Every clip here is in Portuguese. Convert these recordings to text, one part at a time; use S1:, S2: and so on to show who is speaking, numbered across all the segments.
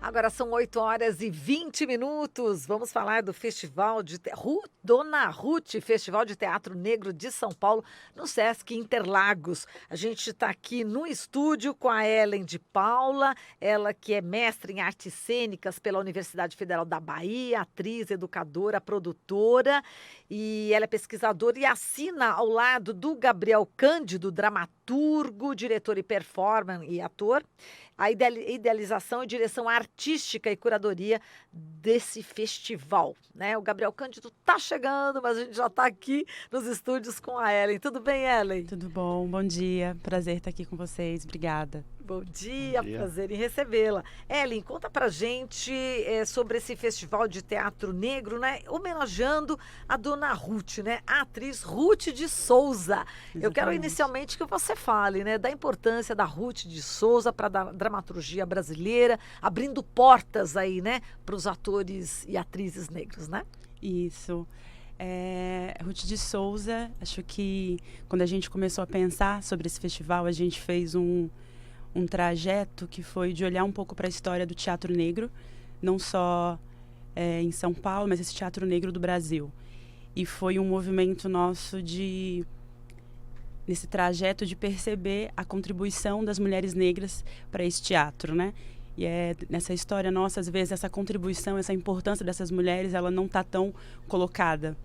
S1: Agora são 8h20. Vamos falar do Festival de Dona Ruth, Festival de Teatro Negro de São Paulo, no Sesc Interlagos. A gente está aqui no estúdio com a Ellen de Paula, ela que é mestre em artes cênicas pela Universidade Federal da Bahia, atriz, educadora, produtora, e ela é pesquisadora e assina ao lado do Gabriel Cândido, dramaturgo, diretor e performer e ator, a idealização e direção artística e curadoria desse festival, né? O Gabriel Cândido está chegando, mas a gente já está aqui nos estúdios com a Ellen. Tudo bem, Ellen?
S2: Tudo bom dia, prazer estar aqui com vocês, obrigada.
S1: Bom dia,
S3: Bom dia.
S1: prazer em recebê-la. Ellen, conta pra gente sobre esse festival de teatro negro, né? Homenageando a Dona Ruth, né? A atriz Ruth de Souza. Eu quero
S2: Exatamente.
S1: inicialmente que você fale, né? Da importância da Ruth de Souza para a dramaturgia brasileira, abrindo portas aí, né? Para os atores e atrizes negros, né?
S2: Isso. Ruth de Souza, acho que quando a gente começou a pensar sobre esse festival, a gente fez um trajeto que foi de olhar um pouco para a história do teatro negro, não só em São Paulo, mas esse teatro negro do Brasil. E foi um movimento nosso nesse trajeto de perceber a contribuição das mulheres negras para esse teatro, né? E nessa história nossa, às vezes, essa contribuição, essa importância dessas mulheres, ela não está tão colocada.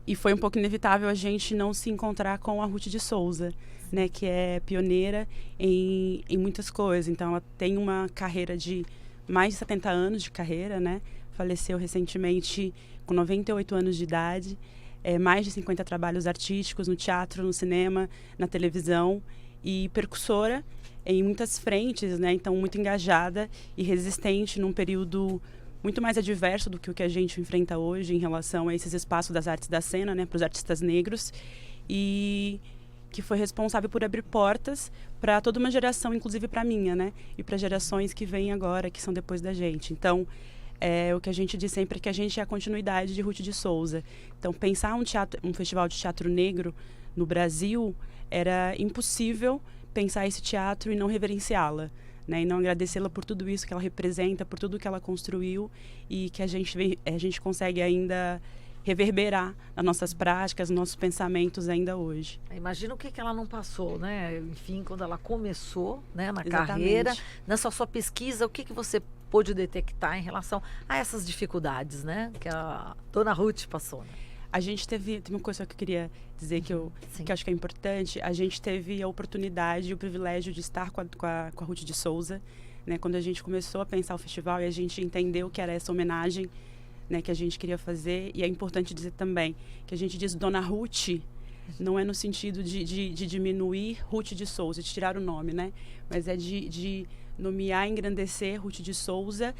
S2: E foi um pouco inevitável a gente não se encontrar com a Ruth de Souza, né, que é pioneira em muitas coisas. Então, ela tem uma carreira de mais de 70 anos de carreira, né? Faleceu recentemente com 98 anos de idade. Mais de 50 trabalhos artísticos no teatro, no cinema, na televisão. E percussora em muitas frentes, né? Então, muito engajada e resistente num período muito mais adverso do que o que a gente enfrenta hoje em relação a esses espaços das artes da cena, né, para os artistas negros, e que foi responsável por abrir portas para toda uma geração, inclusive para a minha, né, e para gerações que vêm agora, que são depois da gente. Então, o que a gente diz sempre é que a gente é a continuidade de Ruth de Souza. Então, pensar um festival de teatro negro no Brasil era impossível pensar esse teatro e não reverenciá-la, né, e não agradecê-la por tudo isso que ela representa, por tudo que ela construiu e que a gente consegue ainda reverberar nas nossas práticas, nos nossos pensamentos ainda hoje.
S1: Imagina o que ela não passou, né? Enfim, quando ela começou, né, na
S2: Exatamente.
S1: carreira, nessa sua pesquisa, o que você pôde detectar em relação a essas dificuldades, né? Que a Dona Ruth passou, né?
S2: A gente tem uma coisa que eu queria dizer que eu acho que é importante. A gente teve a oportunidade e o privilégio de estar com a Ruth de Souza, né, quando a gente começou a pensar o festival e a gente entendeu que era essa homenagem, né, que a gente queria fazer. E é importante dizer também que a gente diz Dona Ruth, não é no sentido de diminuir Ruth de Souza, de tirar o nome, né, mas é de nomear e engrandecer Ruth de Souza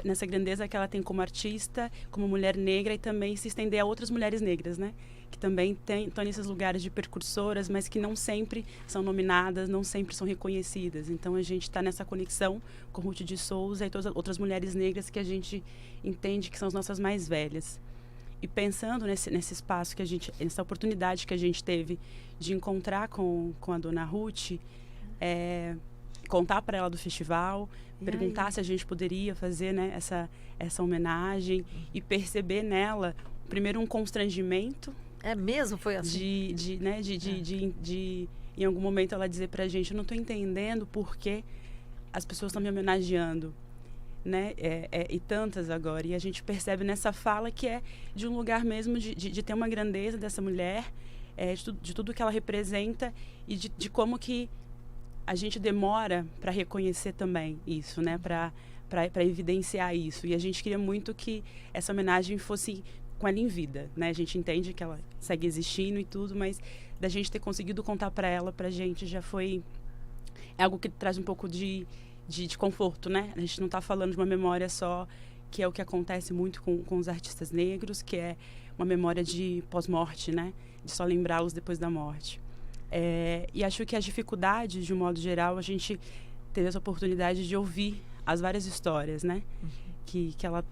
S2: nessa grandeza que ela tem como artista, como mulher negra, e também se estender a outras mulheres negras, né? Que também estão nesses lugares de percursoras, mas que não sempre são nominadas, não sempre são reconhecidas. Então a gente está nessa conexão com Ruth de Souza e todas as outras mulheres negras que a gente entende que são as nossas mais velhas. E pensando nesse espaço nessa oportunidade que a gente teve de encontrar com a Dona Ruth, contar para ela do festival, perguntar se a gente poderia fazer, né, essa homenagem e perceber nela, primeiro, um constrangimento.
S1: É mesmo? Foi assim?
S2: De em algum momento ela dizer pra gente, eu não estou entendendo por que as pessoas estão me homenageando, né? E tantas agora. E a gente percebe nessa fala que é de um lugar mesmo de ter uma grandeza dessa mulher, de tudo que ela representa e de como que a gente demora para reconhecer também isso, né? Para evidenciar isso. E a gente queria muito que essa homenagem fosse com ela em vida, né? A gente entende que ela segue existindo e tudo, mas da gente ter conseguido contar para ela, pra gente já foi algo que traz um pouco de conforto, né? A gente não está falando de uma memória só, que é o que acontece muito com os artistas negros, que é uma memória de pós-morte, né? De só lembrá-los depois da morte. E acho que as dificuldades, de um modo geral, a gente teve essa oportunidade de ouvir as várias histórias, né? Que ela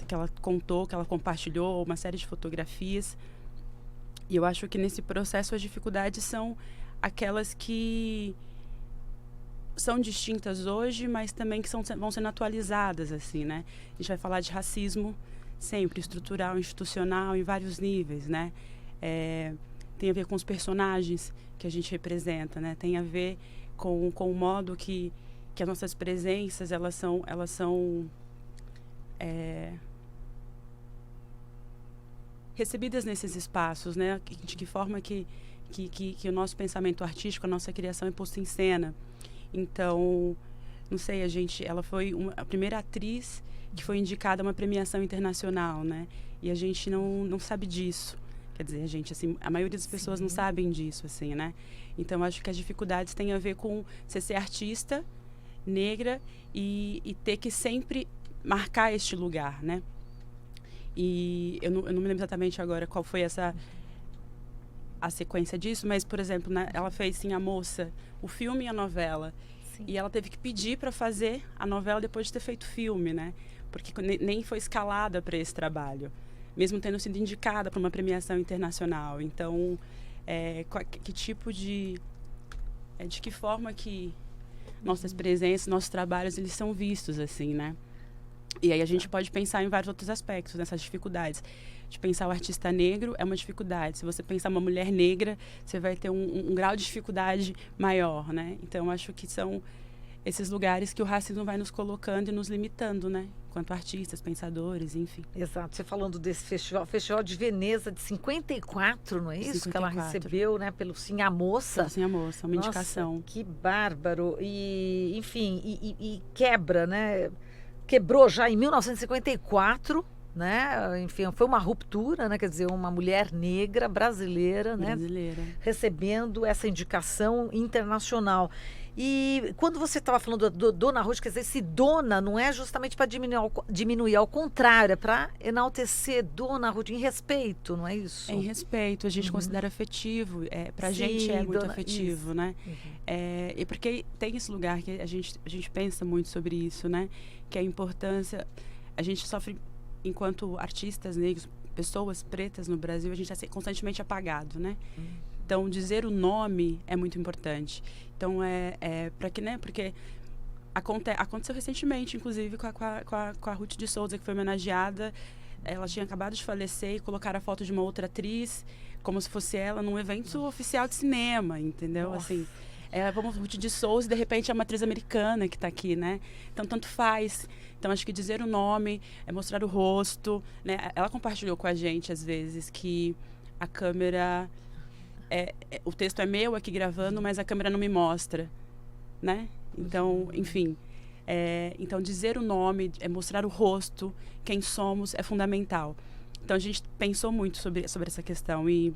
S2: contou, que ela compartilhou, uma série de fotografias. E eu acho que nesse processo as dificuldades são aquelas que são distintas hoje, mas também que vão sendo atualizadas, assim, né? A gente vai falar de racismo sempre, estrutural, institucional, em vários níveis, né? Tem a ver com os personagens que a gente representa, né? Tem a ver com o modo que as nossas presenças, elas são recebidas nesses espaços, né? De que forma que o nosso pensamento artístico, a nossa criação é posta em cena. Então, não sei, ela foi a primeira atriz que foi indicada a uma premiação internacional, né? E a gente não sabe disso. Quer dizer, assim, a maioria das pessoas não sabem disso, assim, né? Então, acho que as dificuldades têm a ver com você ser artista, negra, e ter que sempre marcar este lugar, né? E eu não me lembro exatamente agora qual foi a sequência disso, mas, por exemplo, né, ela fez, sim, A Moça, o filme e a novela. Sim. E ela teve que pedir para fazer a novela depois de ter feito o filme, né? Porque nem foi escalada para esse trabalho, mesmo tendo sido indicada para uma premiação internacional. Então, que tipo de que forma que nossas presenças, nossos trabalhos, eles são vistos, assim, né? E aí a gente pode pensar em vários outros aspectos nessas dificuldades. De pensar o artista negro é uma dificuldade. Se você pensar uma mulher negra, você vai ter um grau de dificuldade maior, né? Então, acho que são esses lugares que o racismo vai nos colocando e nos limitando, né? Enquanto artistas, pensadores, enfim.
S1: Exato. Você falando desse festival, Festival de Veneza de 54, não é isso? 54. Que ela recebeu, né? Pelo Sim a Moça.
S2: Sim a Moça, uma indicação.
S1: Que bárbaro. E, enfim, e quebra, né? Quebrou já em 1954, né? Enfim, foi uma ruptura, né? Quer dizer, uma mulher negra brasileira, né? Recebendo essa indicação internacional. E quando você estava falando do Dona Ruth, quer dizer, esse dona não é justamente para diminuir, ao contrário, é para enaltecer Dona Ruth em respeito, não é isso?
S2: É em respeito, a gente considera afetivo, para a gente é muito afetivo, isso. Né? E porque tem esse lugar que a gente pensa muito sobre isso, né? Que a importância, a gente sofre, enquanto artistas negros, pessoas pretas no Brasil, a gente é constantemente apagado, né? Então, dizer o nome é muito importante. Então, para que, né? Porque aconteceu recentemente, inclusive, com a Ruth de Souza, que foi homenageada. Ela tinha acabado de falecer e colocaram a foto de uma outra atriz, como se fosse ela, num evento oficial de cinema, entendeu?
S1: Nossa.
S2: Assim, vamos Ruth de Souza e, de repente, é uma atriz americana que está aqui, né? Então, tanto faz. Então, acho que dizer o nome, mostrar o rosto, né? Ela compartilhou com a gente, às vezes, que a câmera... o texto é meu aqui gravando, mas a câmera não me mostra, né? Então, enfim, então dizer o nome, mostrar o rosto, quem somos, é fundamental. Então a gente pensou muito sobre essa questão e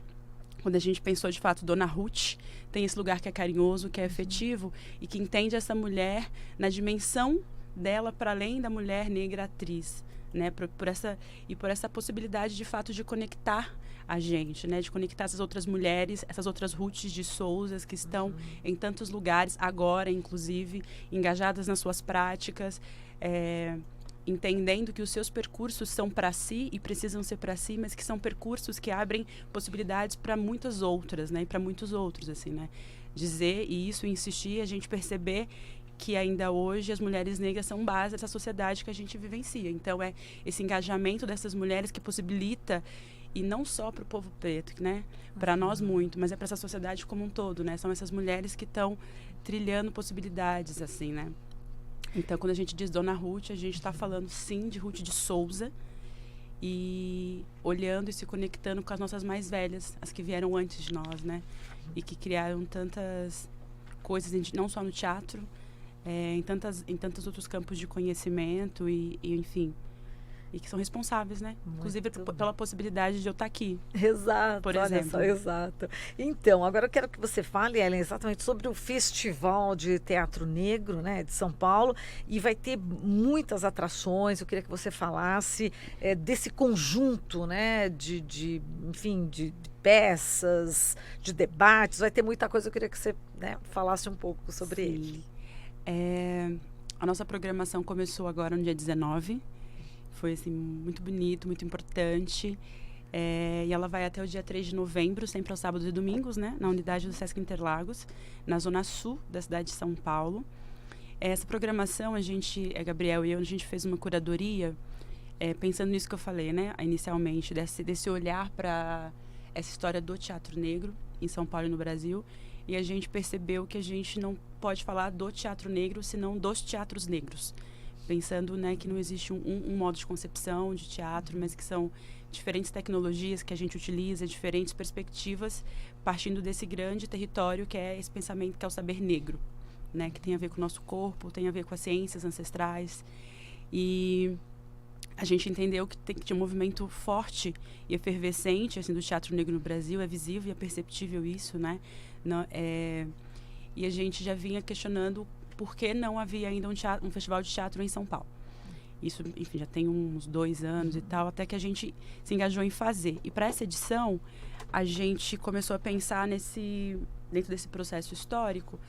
S2: quando a gente pensou de fato Dona Ruth, tem esse lugar que é carinhoso, que é efetivo e que entende essa mulher na dimensão dela para além da mulher negra atriz, né? Por essa possibilidade de fato de conectar a gente, né? De conectar essas outras mulheres, essas outras Ruths de Souzas que estão em tantos lugares, agora, inclusive, engajadas nas suas práticas, entendendo que os seus percursos são para si e precisam ser para si, mas que são percursos que abrem possibilidades para muitas outras, né? E para muitos outros, assim, né? Dizer e isso, insistir, a gente perceber que ainda hoje as mulheres negras são base dessa sociedade que a gente vivencia. Então, é esse engajamento dessas mulheres que possibilita, e não só para o povo preto, né? Para nós muito, mas é para essa sociedade como um todo, né? São essas mulheres que estão trilhando possibilidades, assim, né? Então, quando a gente diz Dona Ruth, a gente está falando, sim, de Ruth de Souza e olhando e se conectando com as nossas mais velhas, as que vieram antes de nós, né? E que criaram tantas coisas, não só no teatro, em tantos outros campos de conhecimento e enfim... E que são responsáveis, né? Muito inclusive pela possibilidade de eu estar aqui.
S1: Exato,
S2: por exemplo.
S1: Só, exato. Então, agora eu quero que você fale, Ellen, exatamente sobre o Festival de Teatro Negro, né, de São Paulo. E vai ter muitas atrações. Eu queria que você falasse desse conjunto, né, enfim, de peças, de debates. Vai ter muita coisa. Eu queria que você, né, falasse um pouco sobre ele.
S2: A nossa programação começou agora no dia 19. Foi assim, muito bonito, muito importante. E ela vai até o dia 3 de novembro, sempre aos sábados e domingos, né? Na unidade do Sesc Interlagos, na zona sul da cidade de São Paulo. Essa programação, Gabriel e eu, a gente fez uma curadoria, pensando nisso que eu falei, né, inicialmente, desse olhar para essa história do teatro negro em São Paulo e no Brasil, e a gente percebeu que a gente não pode falar do teatro negro, senão dos teatros negros. Pensando, né, que não existe um modo de concepção de teatro, mas que são diferentes tecnologias que a gente utiliza, diferentes perspectivas, partindo desse grande território que é esse pensamento que é o saber negro, né, que tem a ver com o nosso corpo, tem a ver com as ciências ancestrais. E a gente entendeu que tinha um movimento forte e efervescente assim, do teatro negro no Brasil, é visível e é perceptível isso, né? E a gente já vinha questionando por que não havia ainda um festival de teatro em São Paulo. Isso, enfim, já tem uns 2 anos e tal, até que a gente se engajou em fazer. E para essa edição, a gente começou a pensar dentro desse processo histórico,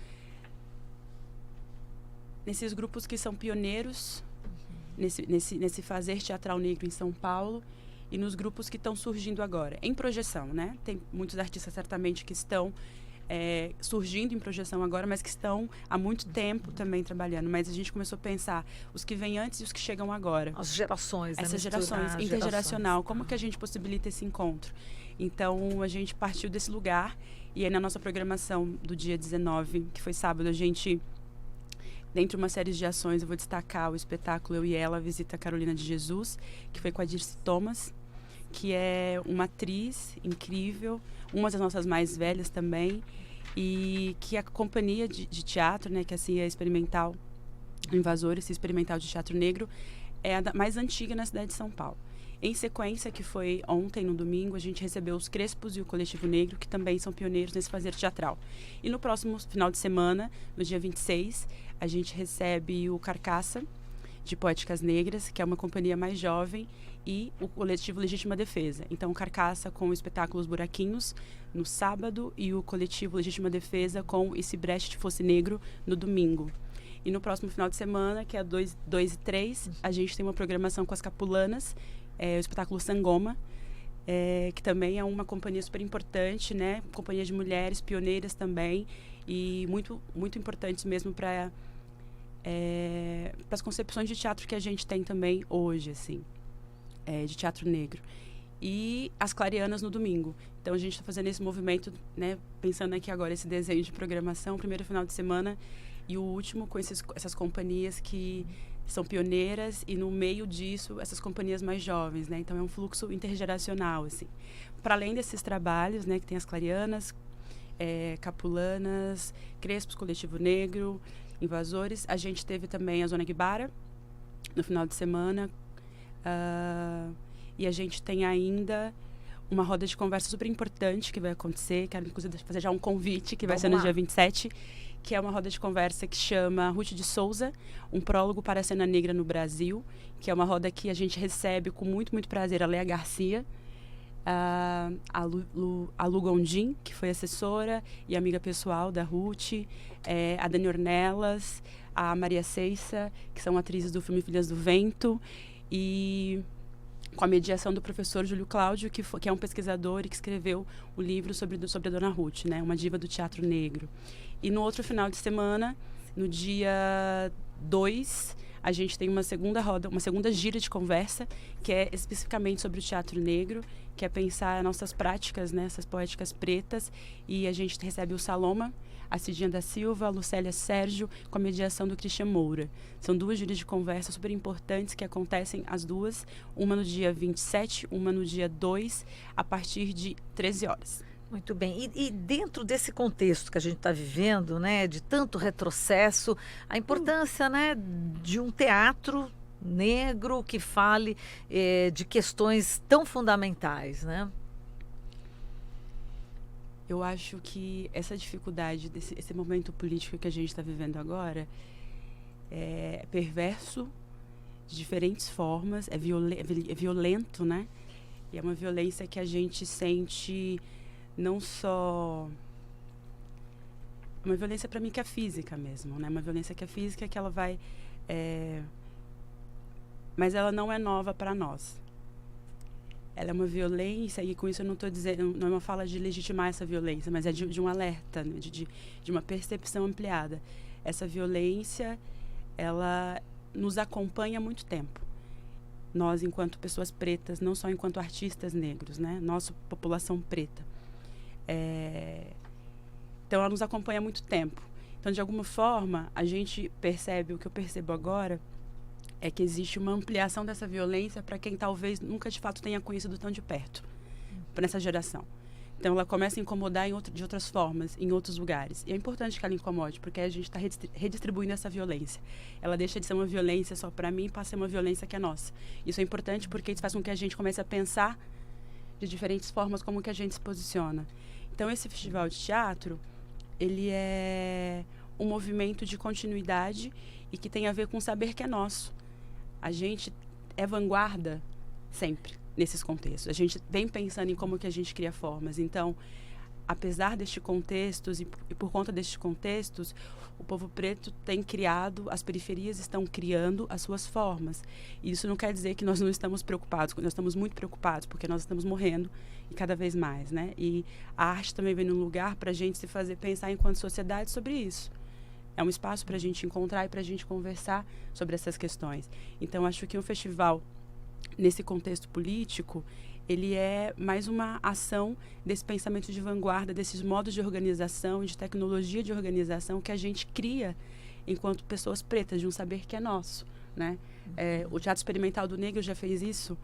S2: nesses grupos que são pioneiros nesse fazer teatral negro em São Paulo e nos grupos que estão surgindo agora, em projeção, né? Tem muitos artistas certamente que estão surgindo em projeção agora, mas que estão há muito tempo também trabalhando. Mas a gente começou a pensar os que vêm antes e os que chegam agora.
S1: As gerações,
S2: essas gerações, intergeracional. Como que a gente possibilita esse encontro? Então, a gente partiu desse lugar e aí na nossa programação do dia 19, que foi sábado, a gente... Dentre uma série de ações, eu vou destacar o espetáculo Eu e Ela, Visita a Carolina de Jesus, que foi com a Dirce Thomas, que é uma atriz incrível, uma das nossas mais velhas também, e que a companhia de teatro, né, que assim é experimental, Invasores, experimental de teatro negro, é a mais antiga na cidade de São Paulo. Em sequência, que foi ontem, no domingo, a gente recebeu os Crespos e o Coletivo Negro, que também são pioneiros nesse fazer teatral. E no próximo final de semana, no dia 26, a gente recebe o Carcaça, de Poéticas Negras, que é uma companhia mais jovem, e o Coletivo Legítima Defesa. Então, o Carcaça com o espetáculo Os Buraquinhos, no sábado, e o Coletivo Legítima Defesa com E Se Brecht Fosse Negro, no domingo. E no próximo final de semana, que é 2 e 3, a gente tem uma programação com as Capulanas, o espetáculo Sangoma, que também é uma companhia super importante, né? Companhia de mulheres pioneiras também, e muito, muito importantes mesmo para as concepções de teatro que a gente tem também hoje, assim, de teatro negro. E as Clarianas no domingo. Então a gente está fazendo esse movimento, né? Pensando aqui agora esse desenho de programação, primeiro final de semana e o último com essas companhias que são pioneiras e no meio disso essas companhias mais jovens, né? Então é um fluxo intergeracional, assim. Para além desses trabalhos, né, que tem as Clarianas, Capulanas, Crespos, Coletivo Negro, Invasores, a gente teve também a Zona Guibara no final de semana, e a gente tem ainda uma roda de conversa super importante que vai acontecer, quero inclusive fazer já um convite, que vai ser no dia 27, que é uma roda de conversa que chama Ruth de Souza, um prólogo para a cena negra no Brasil, que é uma roda que a gente recebe com muito, muito prazer a Léa Garcia, a Lu Gondim, que foi assessora e amiga pessoal da Ruth, a Dani Ornelas, a Maria Ceissa, que são atrizes do filme Filhas do Vento, e com a mediação do professor Júlio Cláudio, que é um pesquisador e que escreveu o livro sobre a Dona Ruth, né, uma diva do teatro negro. E no outro final de semana, no dia 2, a gente tem uma segunda roda, uma segunda gira de conversa, que é especificamente sobre o teatro negro, que é pensar nossas práticas, né, essas poéticas pretas, e a gente recebe o Saloma, a Cidinha da Silva, a Lucélia Sérgio, com a mediação do Christian Moura. São 2 giras de conversa super importantes que acontecem as duas, uma no dia 27, uma no dia 2, a partir de 13 horas.
S1: Muito bem. E dentro desse contexto que a gente está vivendo, né, de tanto retrocesso, a importância, né, de um teatro negro que fale de questões tão fundamentais, né?
S2: Eu acho que essa dificuldade, esse momento político que a gente está vivendo agora, é perverso de diferentes formas, é violento, né? E é uma violência que a gente sente não só... Uma violência, para mim, que é física mesmo, né? Uma violência que é física, que ela vai... Mas ela não é nova para nós. Ela é uma violência, e com isso eu não estou dizendo, não é uma fala de legitimar essa violência, mas é de um alerta, né? de uma percepção ampliada. Essa violência ela nos acompanha há muito tempo. Nós, enquanto pessoas pretas, não só enquanto artistas negros, né? Nossa população preta. Então, ela nos acompanha há muito tempo. Então, de alguma forma, a gente percebe, o que eu percebo agora, é que existe uma ampliação dessa violência para quem talvez nunca, de fato, tenha conhecido tão de perto, para essa geração. Então, ela começa a incomodar de outras formas, em outros lugares. E é importante que ela incomode, porque a gente está redistribuindo essa violência. Ela deixa de ser uma violência só para mim, passa a ser uma violência que é nossa. Isso é importante porque isso faz com que a gente comece a pensar de diferentes formas como que a gente se posiciona. Então, esse festival de teatro, ele é um movimento de continuidade e que tem a ver com saber que é nosso. A gente é vanguarda sempre nesses contextos. A gente vem pensando em como que a gente cria formas. Então, apesar destes contextos e por conta destes contextos, o povo preto tem criado, as periferias estão criando as suas formas. E isso não quer dizer que nós não estamos preocupados, nós estamos muito preocupados, porque nós estamos morrendo e cada vez mais, né? E a arte também vem num lugar para a gente se fazer pensar enquanto sociedade sobre isso. É um espaço para a gente encontrar e para a gente conversar sobre essas questões. Então, acho que um festival nesse contexto político, ele é mais uma ação desse pensamento de vanguarda, desses modos de organização, de tecnologia de organização que a gente cria enquanto pessoas pretas, de um saber que é nosso, né? O Teatro Experimental do Negro já fez isso,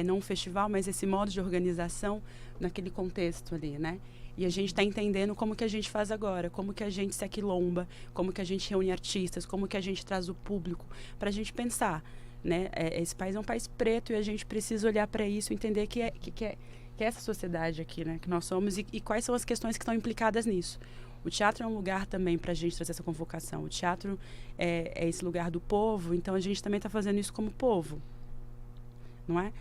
S2: não um festival, mas esse modo de organização naquele contexto ali, né? E a gente está entendendo como que a gente faz agora, como que a gente se aquilomba, como que a gente reúne artistas, como que a gente traz o público para a gente pensar, né? Esse país é um país preto e a gente precisa olhar para isso, entender que é essa sociedade aqui, né, que nós somos e quais são as questões que estão implicadas nisso. O teatro é um lugar também para a gente trazer essa convocação. O teatro é esse lugar do povo, então a gente também está fazendo isso como povo, não é?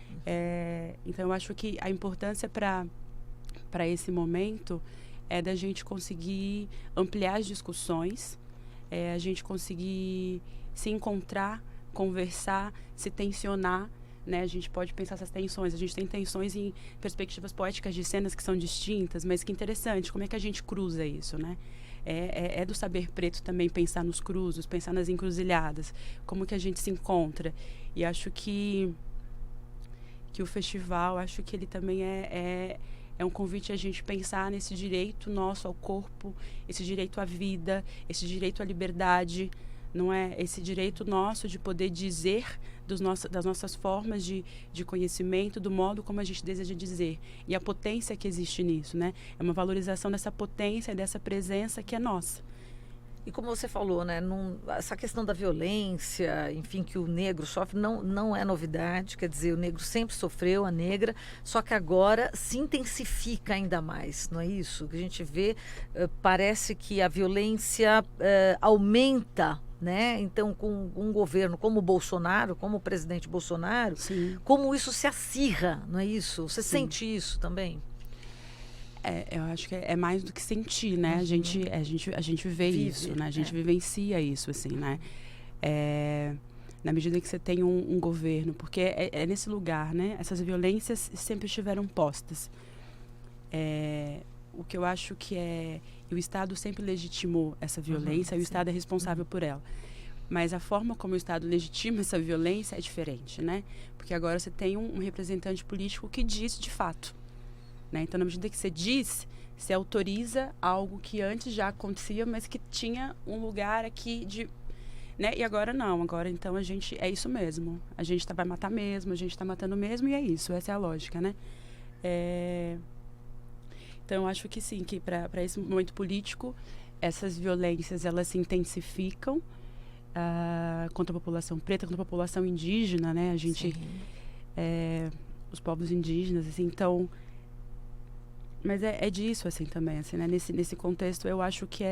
S2: Então eu acho que a importância para esse momento é da gente conseguir ampliar as discussões, a gente conseguir se encontrar, conversar, se tensionar, né? A gente pode pensar essas tensões. A gente tem tensões em perspectivas poéticas de cenas que são distintas, mas que interessante, como é que a gente cruza isso, né? É do saber preto também pensar nos cruzos, pensar nas encruzilhadas, como que a gente se encontra. E acho que o festival, acho que ele também é um convite a gente pensar nesse direito nosso ao corpo, esse direito à vida, esse direito à liberdade, não é? Esse direito nosso de poder dizer das nossas formas de conhecimento, do modo como a gente deseja dizer. E a potência que existe nisso, né? É uma valorização dessa potência e dessa presença que é nossa.
S1: E como você falou, né, essa questão da violência, enfim, que o negro sofre, não é novidade. Quer dizer, o negro sempre sofreu, a negra, só que agora se intensifica ainda mais, não é isso? Que a gente vê, parece que a violência aumenta, né? Então, com um governo como o Bolsonaro, como o presidente Bolsonaro,
S2: Sim.
S1: como isso se acirra, não é isso? Você sente isso também?
S2: Eu acho que é mais do que sentir, né?
S1: Uhum.
S2: A gente vê isso, né? A gente vivencia isso, assim, né? Na medida que você tem um governo, porque é nesse lugar, né? Essas violências sempre estiveram postas. O que eu acho que o Estado sempre legitimou essa violência, e o Estado é responsável por ela. Mas a forma como o Estado legitima essa violência é diferente, né? Porque agora você tem um representante político que diz de fato, né? Então, na medida que você diz, você autoriza algo que antes já acontecia, mas que tinha um lugar aqui de... né? E agora não, agora então a gente... é isso mesmo, a gente vai matar mesmo, a gente está matando mesmo e é isso, essa é a lógica, né? Então, eu acho que sim, que para esse momento político, essas violências, elas se intensificam contra a população preta, contra a população indígena, né? A gente... os povos indígenas, assim, então... Mas é disso, assim, também, assim, né? Nesse contexto, eu acho que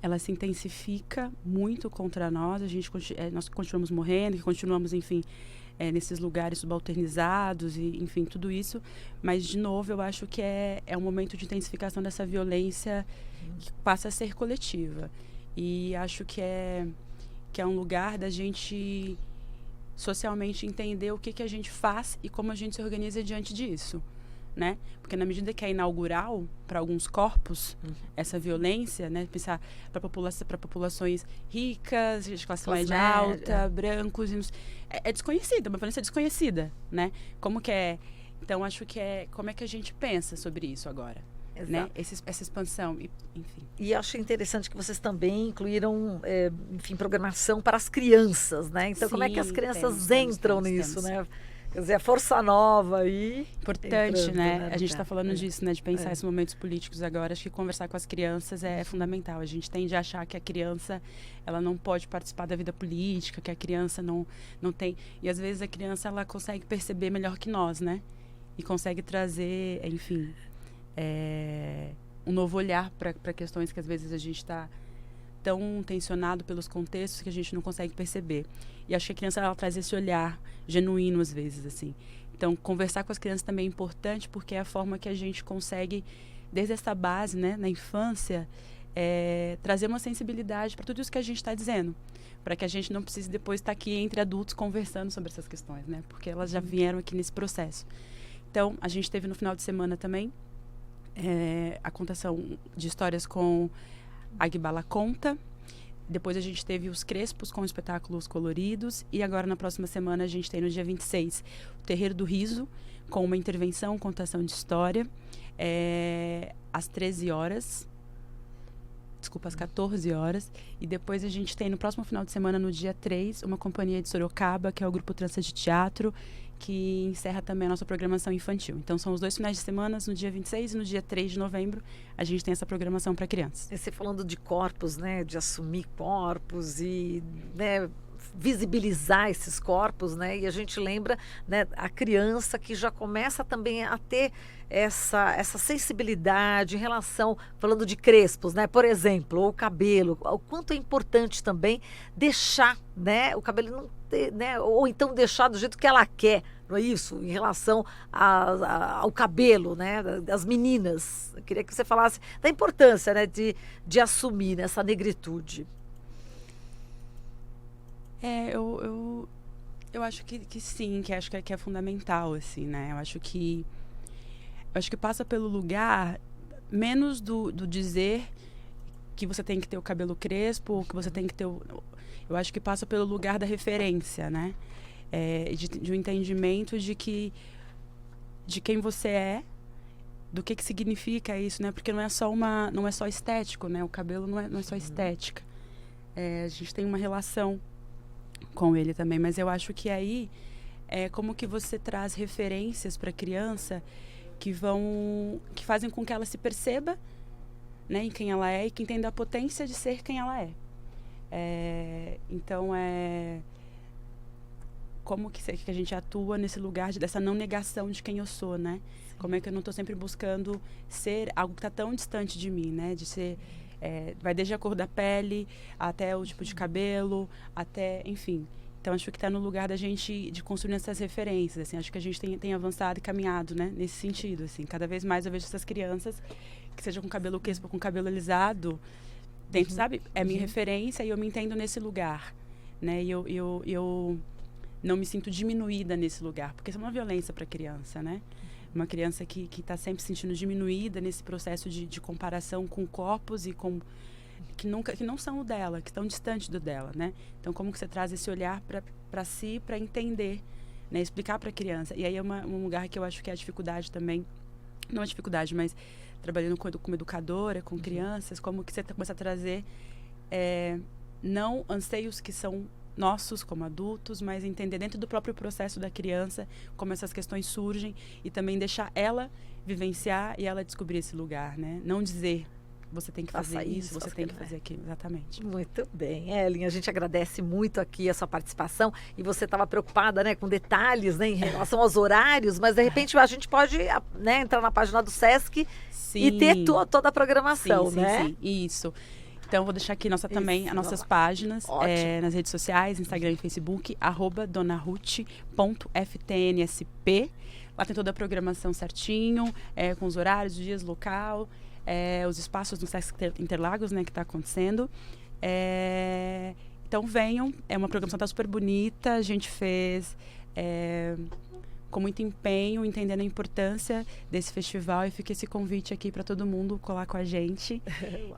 S2: ela se intensifica muito contra nós, nós continuamos morrendo, continuamos, enfim, nesses lugares subalternizados, e, enfim, tudo isso. Mas, de novo, eu acho que é um momento de intensificação dessa violência que passa a ser coletiva. E acho que é um lugar da gente socialmente entender o que a gente faz e como a gente se organiza diante disso. né? Porque na medida que é inaugural para alguns corpos, essa violência, né? Pensar para populações ricas, de classe média alta, brancos, é desconhecida, uma violência desconhecida, né? Como que é? Então, acho que como é que a gente pensa sobre isso agora? Né? Essa expansão, enfim.
S1: E acho interessante que vocês também incluíram, enfim, programação para as crianças, né? Então, como é que as crianças entram nisso, né? Quer dizer, a força nova aí.
S2: Importante, entrando, né? A gente está falando disso, né? De pensar esses momentos políticos agora. Acho que conversar com as crianças é fundamental. A gente tende a achar que a criança, ela não pode participar da vida política, que a criança não tem... E às vezes a criança, ela consegue perceber melhor que nós, né? E consegue trazer, enfim... um novo olhar para questões que às vezes a gente está tão tensionado pelos contextos que a gente não consegue perceber. E acho que a criança, ela traz esse olhar genuíno às vezes, assim. Então, conversar com as crianças também é importante, porque é a forma que a gente consegue, desde essa base, né, na infância, trazer uma sensibilidade para tudo isso que a gente está dizendo, para que a gente não precise depois estar aqui entre adultos conversando sobre essas questões, né, porque elas já vieram aqui nesse processo. Então, a gente teve no final de semana também a contação de histórias com Agbala Conta. Depois a gente teve os Crespos com espetáculos coloridos. E agora, na próxima semana, a gente tem no dia 26 o Terreiro do Riso, com uma intervenção, contação de história, às 13 horas. Desculpa, às 14 horas. E depois a gente tem no próximo final de semana, no dia 3, uma companhia de Sorocaba, que é o Grupo Trança de Teatro, que encerra também a nossa programação infantil. Então, são os 2 finais de semana, no dia 26 e no dia 3 de novembro, a gente tem essa programação para crianças.
S1: E você falando de corpos, né, de assumir corpos e, né, visibilizar esses corpos, né, e a gente lembra, né, a criança que já começa também a ter essa sensibilidade em relação, falando de crespos, né, por exemplo, ou o cabelo, o quanto é importante também deixar, né, o cabelo não ter, né, ou então deixar do jeito que ela quer, não é isso? Em relação ao cabelo, né, das meninas. Eu queria que você falasse da importância, né, de assumir essa negritude.
S2: Eu acho que sim, que acho que é fundamental, assim, né? Eu acho que passa pelo lugar menos do dizer que você tem que ter o cabelo crespo, ou que você tem que ter eu acho que passa pelo lugar da referência, né? De um entendimento de quem você é, do que significa isso, né? Porque não é só estético, né? O cabelo não é só estética. A gente tem uma relação com ele também, mas eu acho que aí é como que você traz referências para a criança que fazem com que ela se perceba, né, em quem ela é e que entenda a potência de ser quem ela é. Então, como que a gente atua nesse lugar dessa não negação de quem eu sou, né? Sim. Como é que eu não estou sempre buscando ser algo que está tão distante de mim, né? De ser, vai desde a cor da pele, até o tipo de cabelo, até, enfim. Então, acho que está no lugar da gente, de construir essas referências, assim. Acho que a gente tem avançado e caminhado, né? Nesse sentido, assim. Cada vez mais eu vejo essas crianças, que seja com cabelo crespo ou com cabelo alisado, dentro, sabe? É minha referência e eu me entendo nesse lugar, né? E eu não me sinto diminuída nesse lugar, porque isso é uma violência para a criança, né? Uma criança que está sempre se sentindo diminuída nesse processo de comparação com corpos e com que não são o dela, que estão distantes do dela, né? Então, como que você traz esse olhar para si, para entender, né? Explicar para a criança. E aí é um lugar que eu acho que é a dificuldade também, não a dificuldade, mas trabalhando como educadora, com crianças, como que você começa a trazer não anseios que são nossos como adultos, mas entender dentro do próprio processo da criança como essas questões surgem e também deixar ela vivenciar e ela descobrir esse lugar, né? Não dizer você tem que fazer isso, você tem que fazer aquilo, exatamente.
S1: Muito bem, Ellen, a gente agradece muito aqui a sua participação e você estava preocupada, né, com detalhes, né, em relação aos horários, mas de repente a gente pode, né, entrar na página do Sesc e ter toda a programação, né?
S2: Sim, isso. Então, vou deixar aqui também as nossas páginas nas redes sociais, Instagram e Facebook, @donaruth.ftnsp. Lá tem toda a programação certinho, com os horários, dias, local, os espaços no Sesc Interlagos, né, que está acontecendo. Então, venham. É uma programação que está super bonita. A gente fez com muito empenho, entendendo a importância desse festival, e fica esse convite aqui para todo mundo colar com a gente.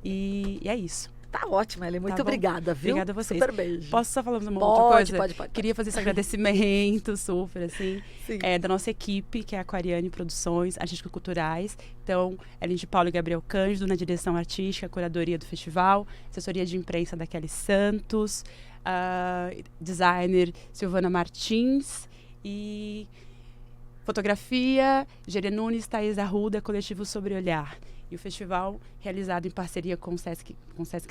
S2: E é isso.
S1: Tá ótimo, Ellen. Muito
S2: Tá bom?
S1: obrigada, viu?
S2: Obrigada a vocês.
S1: Super beijo.
S2: Posso só falar uma outra coisa?
S1: Pode.
S2: Queria fazer esse agradecimento super, assim,
S1: Sim.
S2: da nossa equipe, que é a Aquariane Produções, Artístico-Culturais. Então, Ellen de Paulo e Gabriel Cândido na direção artística, curadoria do festival, assessoria de imprensa da Kelly Santos, designer Silvana Martins e fotografia, Gere Nunes, Thaís Arruda, coletivo Sobre Olhar. E o festival realizado em parceria com o Sesc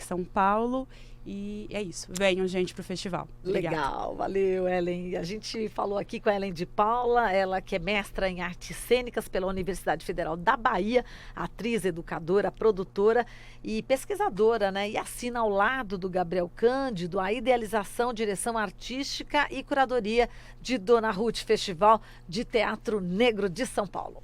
S2: São Paulo. E é isso. Venham, gente, para o festival. Obrigada.
S1: Legal, valeu, Ellen. A gente falou aqui com a Ellen de Paula, ela que é mestra em artes cênicas pela Universidade Federal da Bahia, atriz, educadora, produtora e pesquisadora, né? E assina ao lado do Gabriel Cândido a idealização, direção artística e curadoria de Dona Ruth, Festival de Teatro Negro de São Paulo.